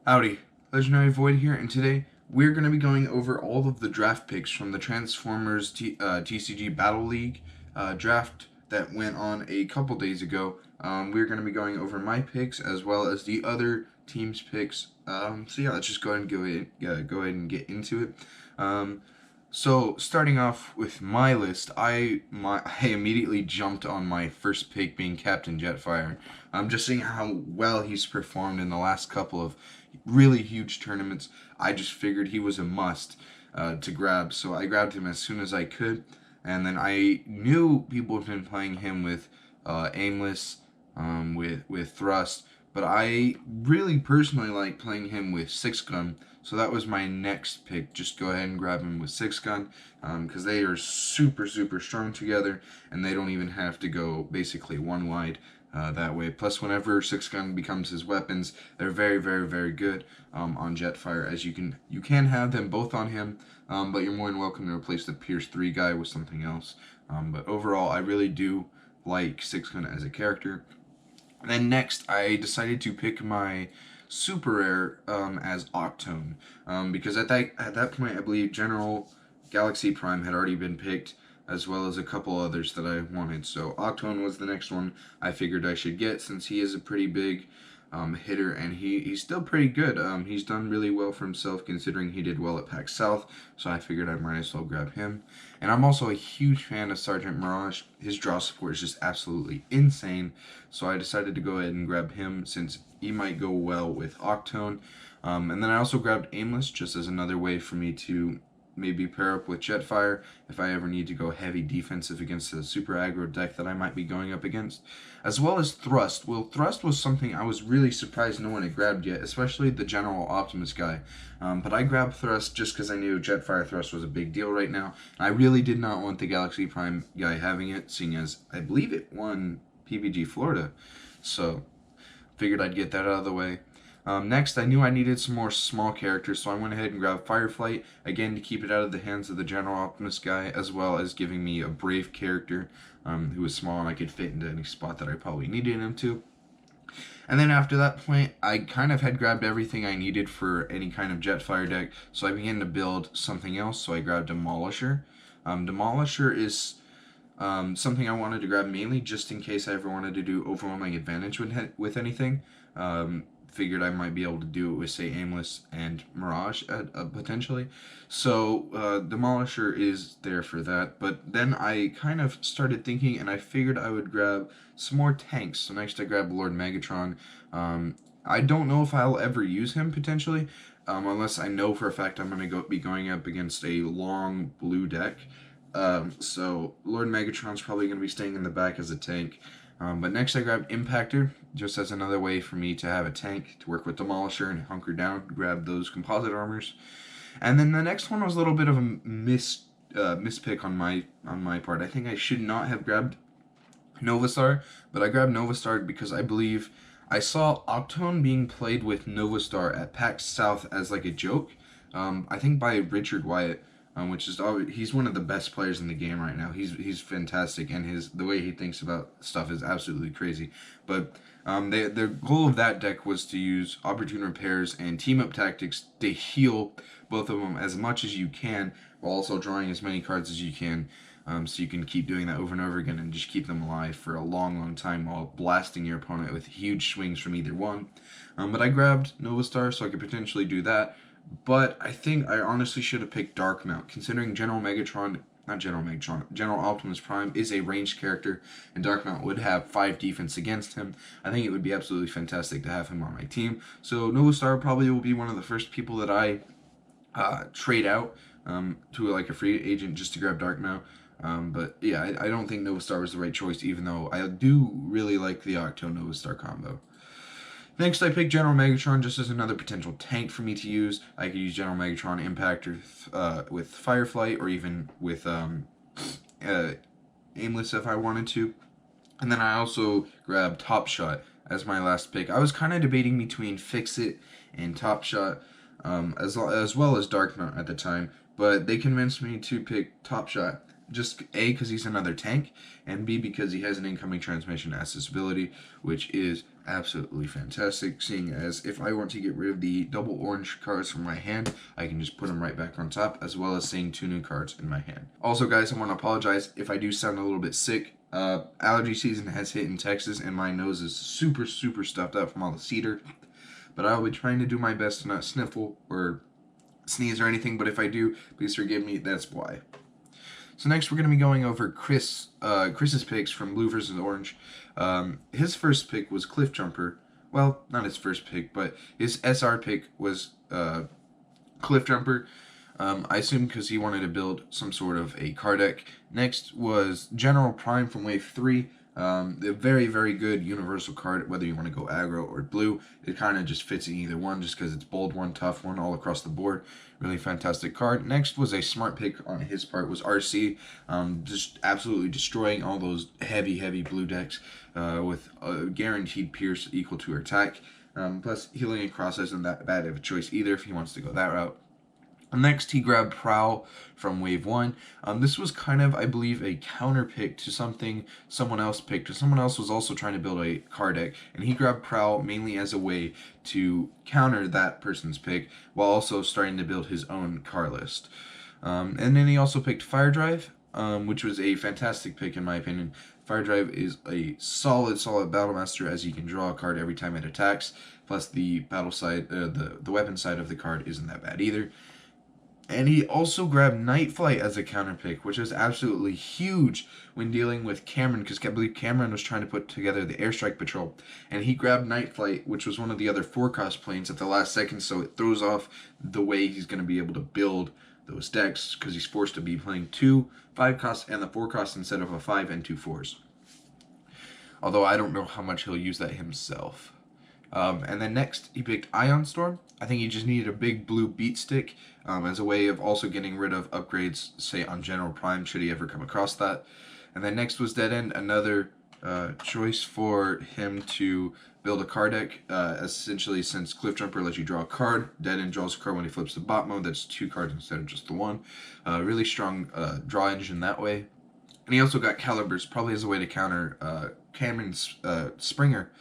Howdy, Legendary Void here, and today we're going to be going over all of the draft picks from the Transformers TCG Battle League draft that went on a couple days ago. We're going to be going over my picks as well as the other team's picks. So yeah, let's just go ahead and get into it. So starting off with my list, I immediately jumped on my first pick being Captain Jetfire. Just seeing how well he's performed in the last couple of really huge tournaments. I just figured he was a must to grab, so I grabbed him as soon as I could. And then I knew people have been playing him with Aimless, with Thrust, but I really personally like playing him with 6-gun. So that was my next pick. Just go ahead and grab him with 6-gun, because they are super strong together, and they don't even have to go basically one wide that way. Plus, whenever 6-gun becomes his weapons, they're very good on Jetfire, as you can have them both on him, but you're more than welcome to replace the Pierce 3 guy with something else. But overall, I really do like 6-gun as a character. And then next, I decided to pick my super rare as Octone, because at that point, I believe General Galaxy Prime had already been picked, as well as a couple others that I wanted. So Octone was the next one I figured I should get, since he is a pretty big hitter, and he's still pretty good. He's done really well for himself, considering he did well at PAX South, so I figured I might as well grab him. And I'm also a huge fan of Sergeant Mirage. His draw support is just absolutely insane, so I decided to go ahead and grab him, since he might go well with Octone. And then I also grabbed Aimless, just as another way for me to maybe pair up with Jetfire if I ever need to go heavy defensive against a super aggro deck that I might be going up against. As well as Thrust. Well, Thrust was something I was really surprised no one had grabbed yet, especially the General Optimus guy. But I grabbed Thrust just because I knew Jetfire Thrust was a big deal right now. I really did not want the Galaxy Prime guy having it, seeing as I believe it won PVG Florida. So figured I'd get that out of the way. Next, I knew I needed some more small characters, so I went ahead and grabbed Fireflight, again to keep it out of the hands of the General Optimus guy, as well as giving me a brave character who was small and I could fit into any spot that I probably needed him to. And then after that point, I kind of had grabbed everything I needed for any kind of Jetfire deck, so I began to build something else, so I grabbed Demolisher. Demolisher is something I wanted to grab mainly just in case I ever wanted to do overwhelming advantage with anything. Figured I might be able to do it with, say, Aimless and Mirage potentially. So Demolisher is there for that. But then I kind of started thinking, and I figured I would grab some more tanks. So next I grabbed Lord Megatron. I don't know if I'll ever use him potentially, unless I know for a fact I'm going to be going up against a long blue deck. So Lord Megatron's probably going to be staying in the back as a tank. But next I grabbed Impactor, just as another way for me to have a tank to work with Demolisher and hunker down, grab those composite armors. And then the next one was a little bit of a mispick on my part. I think I should not have grabbed Novastar, but I grabbed Novastar because I believe I saw Octone being played with Novastar at PAX South as like a joke. I think by Richard Wyatt. Which is he's one of the best players in the game right now. He's fantastic, and the way he thinks about stuff is absolutely crazy. But the goal of that deck was to use opportune repairs and team up tactics to heal both of them as much as you can, while also drawing as many cards as you can, so you can keep doing that over and over again and just keep them alive for a long time while blasting your opponent with huge swings from either one. But I grabbed Novastar so I could potentially do that. But I think I honestly should have picked Darkmount, considering General Optimus Prime is a ranged character, and Darkmount would have 5 defense against him. I think it would be absolutely fantastic to have him on my team. So Novastar probably will be one of the first people that I trade out to like a free agent just to grab Darkmount. But yeah, I don't think Novastar was the right choice, even though I do really like the Octo Novastar combo. Next, I picked General Megatron just as another potential tank for me to use. I could use General Megatron Impactor with Fireflight, or even with Aimless if I wanted to. And then I also grabbed Top Shot as my last pick. I was kind of debating between Fix-It and Top Shot, as well as Darkmount at the time, but they convinced me to pick Top Shot. Just A, because he's another tank, and B, because he has an incoming transmission accessibility, which is absolutely fantastic, seeing as if I want to get rid of the double orange cards from my hand, I can just put them right back on top, as well as seeing 2 new cards in my hand. Also, guys, I want to apologize if I do sound a little bit sick. Allergy season has hit in Texas, and my nose is super stuffed up from all the cedar, but I'll be trying to do my best to not sniffle or sneeze or anything, but if I do, please forgive me, that's why. So next we're going to be going over Chris's picks from Blue versus Orange. His first pick was Cliff Jumper. Well, not his first pick, but his SR pick was Cliff Jumper. I assume because he wanted to build some sort of a card deck. Next was General Prime from Wave 3. A very good universal card, whether you want to go aggro or blue. It kind of just fits in either one just because it's bold one, tough one, all across the board. Really fantastic card. Next was a smart pick on his part was RC. Just absolutely destroying all those heavy blue decks with a guaranteed pierce equal to her attack. Plus healing across isn't that bad of a choice either if he wants to go that route. Next, he grabbed Prowl from Wave 1. This was kind of, I believe, a counter pick to something someone else picked. Someone else was also trying to build a card deck, and he grabbed Prowl mainly as a way to counter that person's pick, while also starting to build his own card list. And then he also picked Fire Drive, which was a fantastic pick in my opinion. Fire Drive is a solid Battle Master, as you can draw a card every time it attacks. Plus, the battle side, the weapon side of the card isn't that bad either. And he also grabbed Night Flight as a counter pick, which is absolutely huge when dealing with Cameron, because I believe Cameron was trying to put together the Airstrike Patrol. And he grabbed Night Flight, which was one of the other 4-cost planes at the last second, so it throws off the way he's going to be able to build those decks, because he's forced to be playing 2 5-costs and the 4-costs instead of a 5 and 2 4s. Although I don't know how much he'll use that himself. And then next, he picked Ion Storm. I think he just needed a big blue beat stick as a way of also getting rid of upgrades, say, on General Prime, should he ever come across that. And then next was Dead End, another choice for him to build a card deck. Essentially, since Cliff Jumper lets you draw a card, Dead End draws a card when he flips the bot mode. That's 2 cards instead of just the 1. Really strong draw engine that way. And he also got Calibers, probably as a way to counter Cameron's Springer,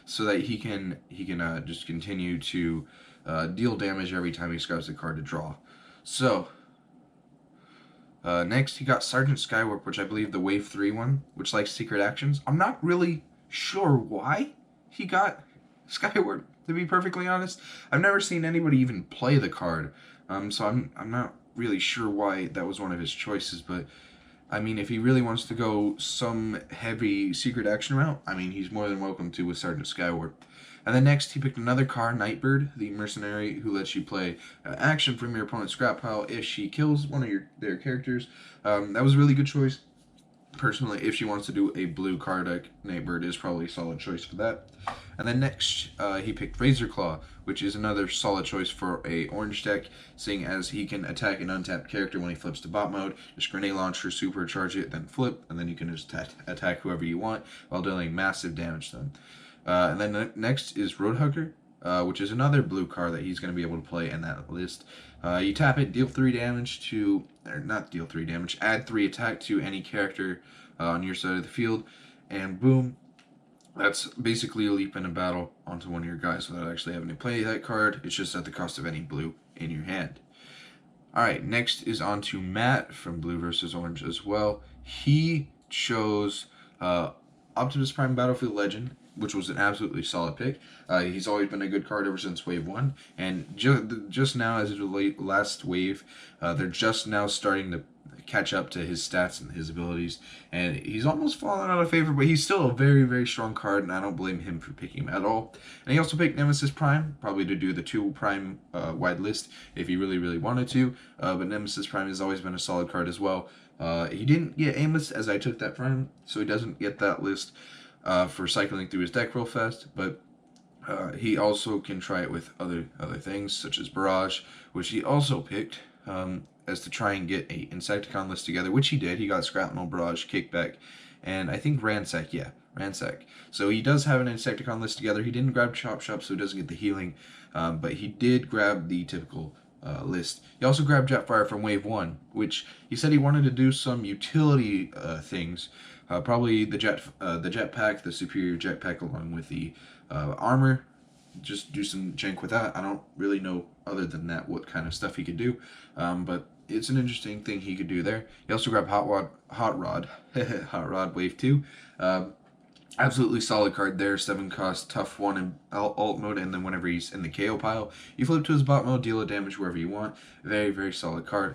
so that he can just continue to deal damage every time he scraps a card to draw. So, next he got Sergeant Skywarp, which I believe the Wave 3 one, which likes secret actions. I'm not really sure why he got Skywarp, to be perfectly honest. I've never seen anybody even play the card, so I'm not really sure why that was one of his choices, but I mean, if he really wants to go some heavy secret action route, I mean, he's more than welcome to with Sergeant Skywarp. And then next, he picked another card, Nightbird, the mercenary who lets you play action from your opponent's scrap pile if she kills one of their characters. That was a really good choice. Personally, if she wants to do a blue card deck, Nightbird is probably a solid choice for that. And then next, he picked Razor Claw, which is another solid choice for a orange deck, seeing as he can attack an untapped character when he flips to bot mode, just grenade launcher, supercharge it, then flip, and then you can just attack whoever you want while dealing massive damage to them. And then next is Roadhugger, which is another blue card that he's going to be able to play in that list. You tap it, deal 3 damage to, or not deal 3 damage, add 3 attack to any character on your side of the field, and boom, that's basically a leap in a battle onto one of your guys without actually having to play that card. It's just at the cost of any blue in your hand. Alright, next is on to Matt from Blue versus Orange as well. He chose Optimus Prime Battlefield Legend, which was an absolutely solid pick. He's always been a good card ever since Wave 1, and just now, as of the last wave, they're just now starting to catch up to his stats and his abilities, and he's almost fallen out of favor, but he's still a very strong card, and I don't blame him for picking him at all. And he also picked Nemesis Prime, probably to do the 2 Prime wide list if he really wanted to, but Nemesis Prime has always been a solid card as well. He didn't get Aimless, as I took that from him, so he doesn't get that list for cycling through his deck real fast, but he also can try it with other things, such as Barrage, which he also picked as to try and get a Insecticon list together, which he did. He got Scrapnel, Barrage, Kickback, and I think Ransack, Ransack. So he does have an Insecticon list together. He didn't grab Chop Shop, so he doesn't get the healing, but he did grab the typical list. He also grabbed Jetfire from Wave 1, which he said he wanted to do some utility things. Probably the jetpack, the superior jetpack, along with the armor. Just do some jank with that. I don't really know, other than that, what kind of stuff he could do. But it's an interesting thing he could do there. He also grabbed Hot Rod Hot Rod Wave 2. Absolutely solid card there. 7 cost, tough 1 in alt mode, and then whenever he's in the KO pile, you flip to his bot mode, deal a damage wherever you want. Very, very solid card.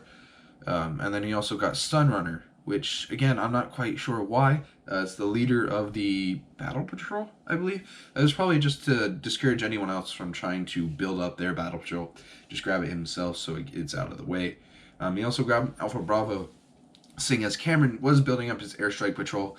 And then he also got Stun Runner, which, again, I'm not quite sure why. It's the leader of the Battle Patrol, I believe. It was probably just to discourage anyone else from trying to build up their Battle Patrol. Just grab it himself so it's out of the way. He also grabbed Alpha Bravo, seeing as Cameron was building up his Airstrike Patrol.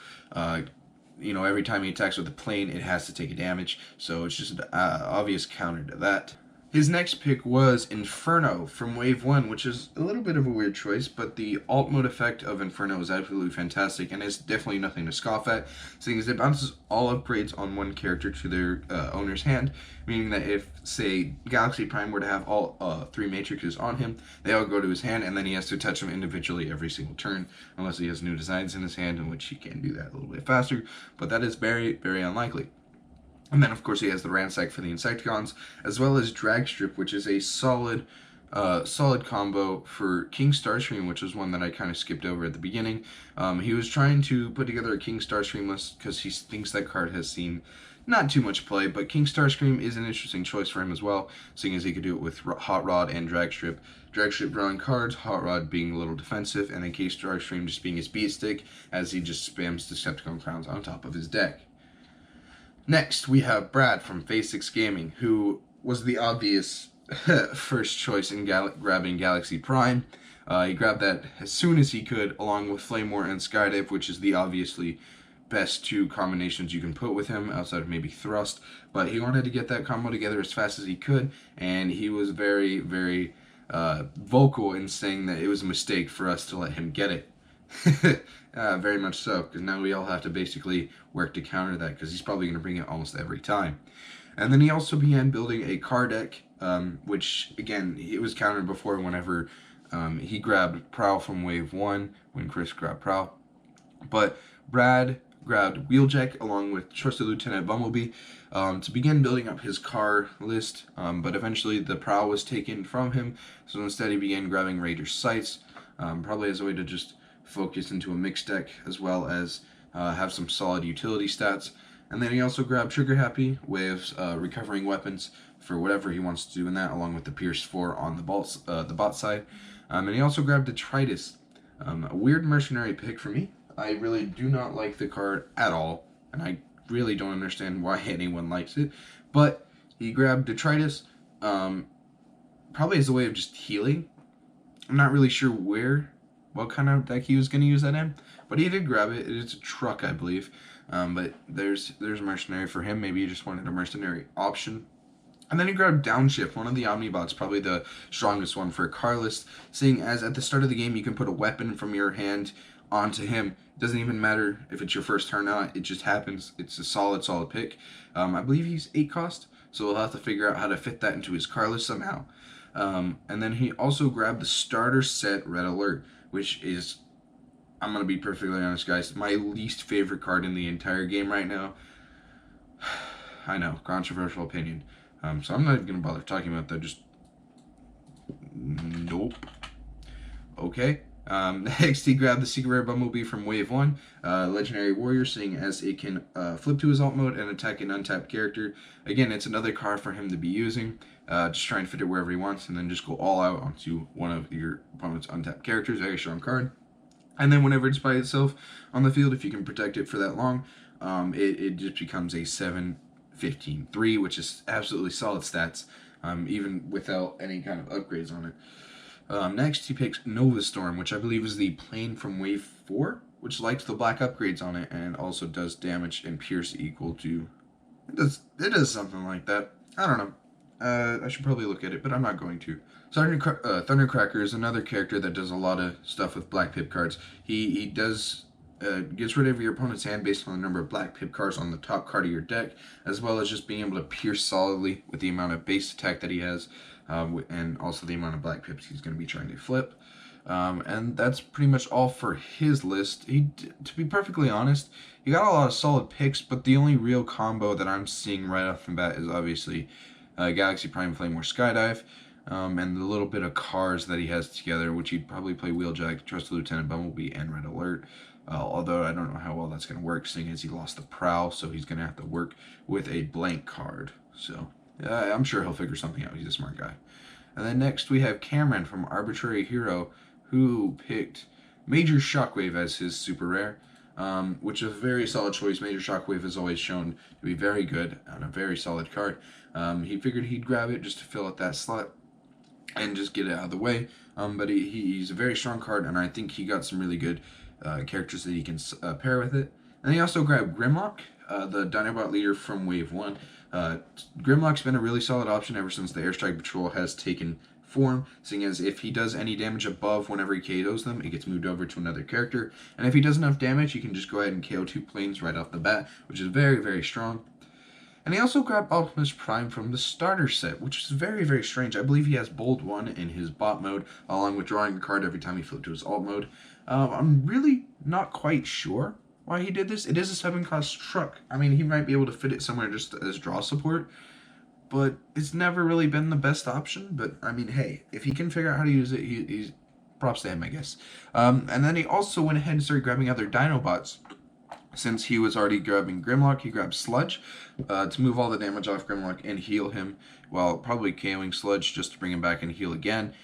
You know, every time he attacks with a plane, it has to take a damage, so it's just an obvious counter to that. His next pick was Inferno from Wave 1, which is a little bit of a weird choice, but the alt mode effect of Inferno is absolutely fantastic, and it's definitely nothing to scoff at, seeing as it bounces all upgrades on one character to their owner's hand, meaning that if, say, Galaxy Prime were to have all 3 matrices on him, they all go to his hand, and then he has to touch them individually every single turn, unless he has new designs in his hand, in which he can do that a little bit faster, but that is very, very unlikely. And then, of course, he has the Ransack for the Insecticons, as well as Drag Strip, which is a solid combo for King Starscream, which was one that I kind of skipped over at the beginning. He was trying to put together a King Starscream list because he thinks that card has seen not too much play, but King Starscream is an interesting choice for him as well, seeing as he could do it with Hot Rod and Drag Strip. Drag Strip drawing cards, Hot Rod being a little defensive, and then King Starscream just being his beat stick, as he just spams Decepticon crowns on top of his deck. Next, we have Brad from Phase 6 Gaming, who was the obvious first choice in grabbing Galaxy Prime. He grabbed that as soon as he could, along with Flame War and Skydive, which is the obviously best 2 combinations you can put with him, outside of maybe Thrust. But he wanted to get that combo together as fast as he could, and he was very, very vocal in saying that it was a mistake for us to let him get it. Very much so, because now we all have to basically work to counter that, because he's probably going to bring it almost every time. And then he also began building a card deck, which, again, it was countered before whenever he grabbed Prowl from Wave 1, when Chris grabbed Prowl. But Brad grabbed Wheeljack along with Trusted Lieutenant Bumblebee to begin building up his car list, but eventually the Prowl was taken from him, so instead he began grabbing Raider's Sights, probably as a way to just focus into a mixed deck, as well as have some solid utility stats. And then he also grabbed Trigger Happy with recovering weapons for whatever he wants to do in that, along with the Pierce 4 on the bot side. And he also grabbed Detritus, a weird mercenary pick for me. I really do not like the card at all, and I really don't understand why anyone likes it. But he grabbed Detritus, probably as a way of just healing. I'm not really sure what kind of deck he was going to use that in, but he did grab it. It's a truck, I believe. But there's mercenary for him. Maybe he just wanted a mercenary option. And then he grabbed Downshift, one of the Omnibots, probably the strongest one for a car list, seeing as at the start of the game you can put a weapon from your hand onto him. It doesn't even matter if it's your first turn or not, it just happens. It's a solid pick. I believe he's 8 cost, so we'll have to figure out how to fit that into his car list somehow. And then he also grabbed the starter set Red Alert, which is, I'm going to be perfectly honest, guys, my least favorite card in the entire game right now. I know, controversial opinion. So I'm not even going to bother talking about that, just nope. Okay. Next, he grabbed the Secret Rare Bumblebee from Wave 1, Legendary Warrior, seeing as it can flip to his alt mode and attack an untapped character. Again, it's another card for him to be using. Just try and fit it wherever he wants, and then just go all out onto one of your opponent's untapped characters. Very strong card. And then whenever it's by itself on the field, if you can protect it for that long, it just becomes a 7-15-3, which is absolutely solid stats, even without any kind of upgrades on it. Next, he picks Nova Storm, which I believe is the plane from Wave 4, which likes the black upgrades on it, and also does damage and pierce equal to... It does something like that. I don't know. I should probably look at it, but I'm not going to. Thundercracker is another character that does a lot of stuff with black pip cards. He does... gets rid of your opponent's hand based on the number of black pip cards on the top card of your deck, as well as just being able to pierce solidly with the amount of base attack that he has. and also the amount of black pips he's going to be trying to flip. And that's pretty much all for his list. To be perfectly honest, he got a lot of solid picks, but the only real combo that I'm seeing right off the bat is obviously Galaxy Prime Flame or Skydive, and the little bit of cars that he has together, which he'd probably play Wheeljack, Trusted Lieutenant Bumblebee, and Red Alert. Although I don't know how well that's going to work, seeing as he lost the Prowl, so he's going to have to work with a blank card. So I'm sure he'll figure something out. He's a smart guy. And then next we have Cameron from Arbitrary Hero, who picked Major Shockwave as his super rare, which is a very solid choice. Major Shockwave is always shown to be very good and a very solid card. He figured he'd grab it just to fill out that slot and just get it out of the way. But he's a very strong card, and I think he got some really good characters that he can pair with it. And he also grabbed Grimlock, the Dinobot leader from Wave 1. Grimlock's been a really solid option ever since the Airstrike Patrol has taken form, seeing as if he does any damage above whenever he KOs them, it gets moved over to another character. And if he does enough damage, he can just go ahead and KO 2 planes right off the bat, which is very, very strong. And he also grabbed Optimus Prime from the starter set, which is very, very strange. I believe he has Bold 1 in his bot mode, along with drawing a card every time he flipped to his alt mode. I'm really not quite sure why he did this. It is a 7-cost truck. I mean, he might be able to fit it somewhere just as draw support, but it's never really been the best option. But, I mean, hey, if he can figure out how to use it, he's props to him, I guess. And then he also went ahead and started grabbing other Dinobots. Since he was already grabbing Grimlock, he grabbed Sludge to move all the damage off Grimlock and heal him, while probably KOing Sludge just to bring him back and heal again.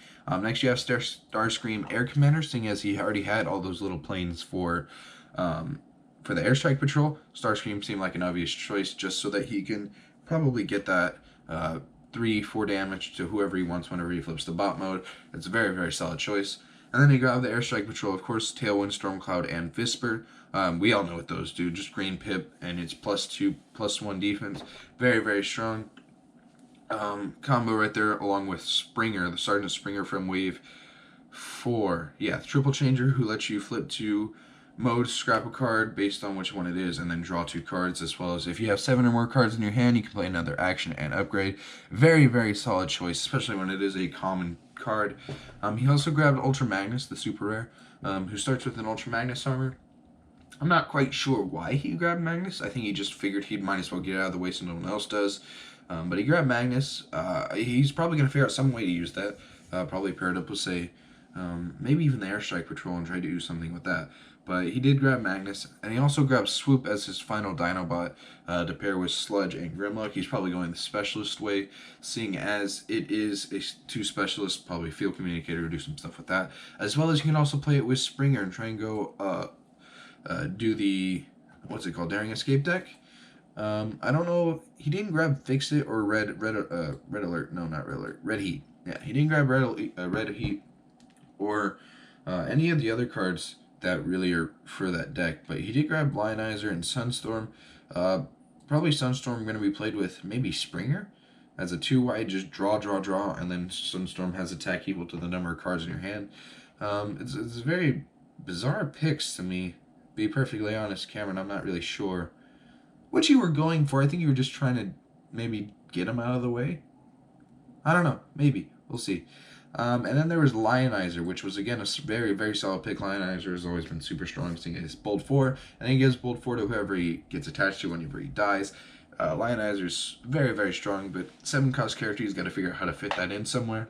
Next you have Starscream Air Commander, seeing as he already had all those little planes for the Airstrike Patrol. Starscream seemed like an obvious choice just so that he can probably get that 3-4 damage to whoever he wants whenever he flips the bot mode. It's a very, very solid choice. And then he grabbed the Airstrike Patrol, of course, Tailwind, Stormcloud, and Visper. We all know what those do, just green pip, and it's +2/+1 defense. Very, very strong combo right there, along with Springer, the Sergeant Springer from Wave 4. Yeah, the Triple Changer, who lets you flip to mode, scrap a card based on which one it is, and then draw 2 cards, as well as if you have 7 or more cards in your hand, you can play another action and upgrade. Very, very solid choice, especially when it is a common card. He also grabbed Ultra Magnus, the super rare, who starts with an Ultra Magnus armor. I'm not quite sure why he grabbed Magnus. I think he just figured he might as well get it out of the way so no one else does. But he grabbed Magnus. He's probably going to figure out some way to use that. Probably pair it up with, say, maybe even the Airstrike Patrol and try to do something with that. But he did grab Magnus, and he also grabbed Swoop as his final Dinobot to pair with Sludge and Grimlock. He's probably going the Specialist way, seeing as it is a 2 Specialist, probably Field Communicator, do some stuff with that. As well as you can also play it with Springer and try and go do the, what's it called, Daring Escape deck. I don't know, he didn't grab Fix It or Red Alert, no, not Red Alert, Red Heat. Yeah, he didn't grab Red Heat or any of the other cards that really are for that deck, but he did grab Lionizer and Sandstorm. Probably Sandstorm going to be played with maybe Springer as a 2-wide, just draw, and then Sandstorm has attack equal to the number of cards in your hand. It's very bizarre picks to me, be perfectly honest, Cameron. I'm not really sure what you were going for. I think you were just trying to maybe get him out of the way. I don't know, maybe, we'll see. And then there was Lionizer, which was, again, a very, very solid pick. Lionizer has always been super strong, seeing his Bold 4, and he gives Bold 4 to whoever he gets attached to whenever he dies. Lionizer's very, very strong, but 7-cost character, he's got to figure out how to fit that in somewhere.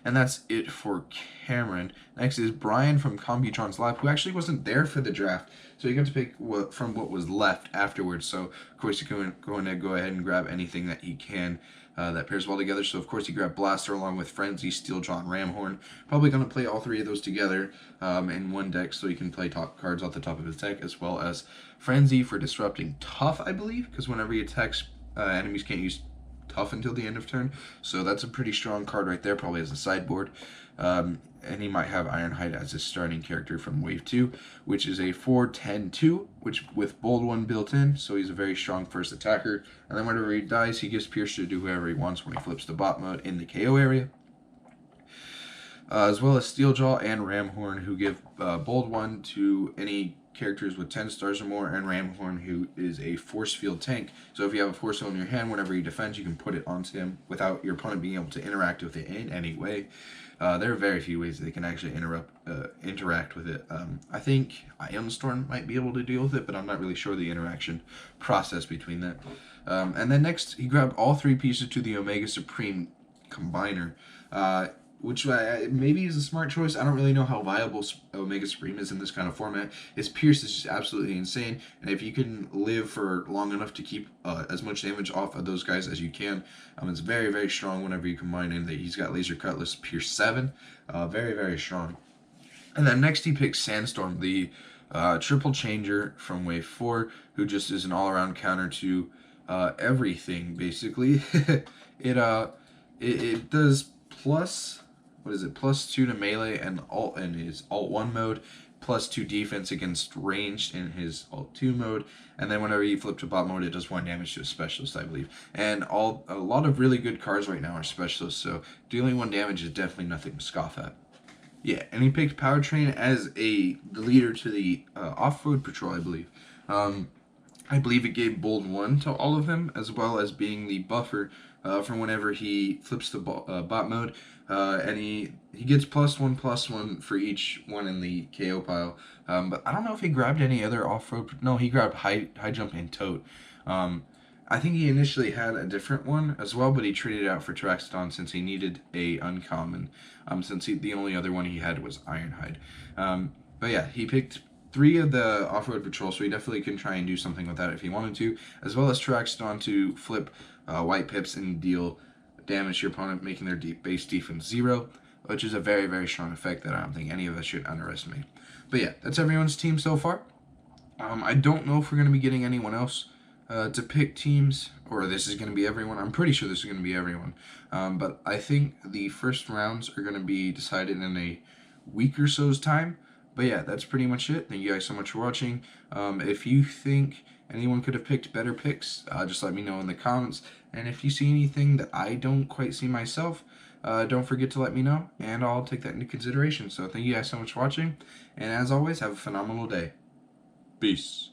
And that's it for Cameron. Next is Brian from Computron's Lab, who actually wasn't there for the draft, so he got to pick from what was left afterwards. So, of course, he's going to go ahead and grab anything that he can that pairs well together. So, of course, he grabbed Blaster along with Frenzy, Steeljaw, and Ramhorn. Probably going to play all 3 of those together in one deck, so he can play top cards off the top of his deck, as well as Frenzy for disrupting Tough, I believe, because whenever he attacks, enemies can't use Tough until the end of turn, so that's a pretty strong card right there, probably as a sideboard. and he might have Ironhide as his starting character from Wave 2, which is a 4-10-2, which with Bold 1 built in, so he's a very strong first attacker. And then whenever he dies, he gives Pierce to do whoever he wants when he flips to bot mode in the KO area. As well as Steeljaw and Ramhorn, who give Bold 1 to any characters with 10 stars or more, and Ramhorn, who is a force field tank. So if you have a force field in your hand, whenever you defend, you can put it onto him without your opponent being able to interact with it in any way. There are very few ways they can actually interact with it. I think Sandstorm might be able to deal with it, but I'm not really sure the interaction process between that. And then next, he grabbed all 3 pieces to the Omega Supreme Combiner, which maybe is a smart choice. I don't really know how viable Omega Supreme is in this kind of format. His Pierce is just absolutely insane, and if you can live for long enough to keep as much damage off of those guys as you can, it's very, very strong whenever you combine in that he's got Laser Cutlass Pierce 7. Very, very strong. And then next he picks Sandstorm, the triple changer from Wave 4, who just is an all-around counter to everything, basically. It does +2 to melee and alt in his alt 1 mode, +2 defense against ranged in his alt 2 mode, and then whenever you flip to bot mode, it does 1 damage to a specialist, I believe. And a lot of really good cards right now are specialists, so dealing 1 damage is definitely nothing to scoff at. Yeah, and he picked Powertrain as the leader to the Off-Road Patrol, I believe. I believe it gave Bold 1 to all of them, as well as being the buffer from whenever he flips to bot mode, and he gets +1/+1 for each one in the KO pile. But I don't know if he grabbed any other off-road. No, he grabbed high jump and tote. I think he initially had a different one as well, but he traded it out for Traxodon since he needed a uncommon. Since the only other one he had was Ironhide. But yeah, he picked 3 of the off-road patrol, so he definitely can try and do something with that if he wanted to, as well as Traxodon to flip white pips and deal damage to your opponent, making their base defense 0, which is a very, very strong effect that I don't think any of us should underestimate. But yeah, that's everyone's team so far. I don't know if we're going to be getting anyone else to pick teams, or this is going to be everyone. I'm pretty sure this is going to be everyone. But I think the first rounds are going to be decided in a week or so's time. But yeah, that's pretty much it. Thank you guys so much for watching. If you think anyone could have picked better picks, just let me know in the comments. And if you see anything that I don't quite see myself, don't forget to let me know, and I'll take that into consideration. So thank you guys so much for watching, and as always, have a phenomenal day. Peace.